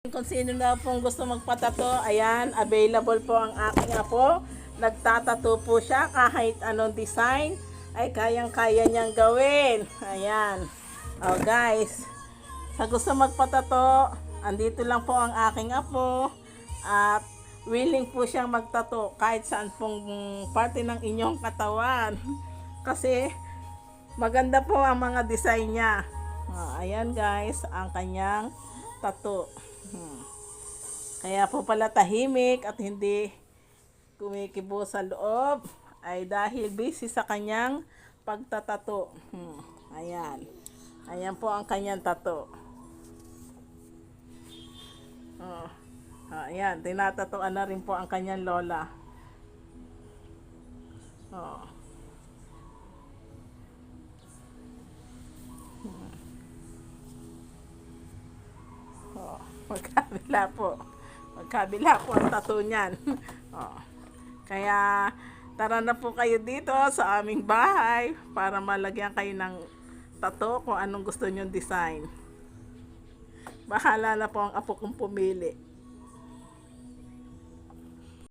Kung sino na pong gusto magpatato, ayan, available po ang aking apo. Nagtatato po siya kahit anong design ay kayang-kaya niyang gawin. Ayan. Oh guys, sa gusto magpatato, andito lang po ang aking apo at willing po siyang magtato kahit saan pong parte ng inyong katawan. Kasi maganda po ang mga design niya. Ayan guys, ang kanyang tato. Kaya po pala tahimik at hindi kumikibo sa loob ay dahil busy sa kanyang pagtatato. Ayan. Ayan po ang kanyang tato. Ayan, tinatatuan na rin po ang kanyang lola. Magkabila po. Magkabila po ang tattoo niyan. Kaya tara na po kayo dito sa aming bahay para malagyan kayo ng tattoo kung anong gusto nyong design. Bahala na po ang apo kong pumili.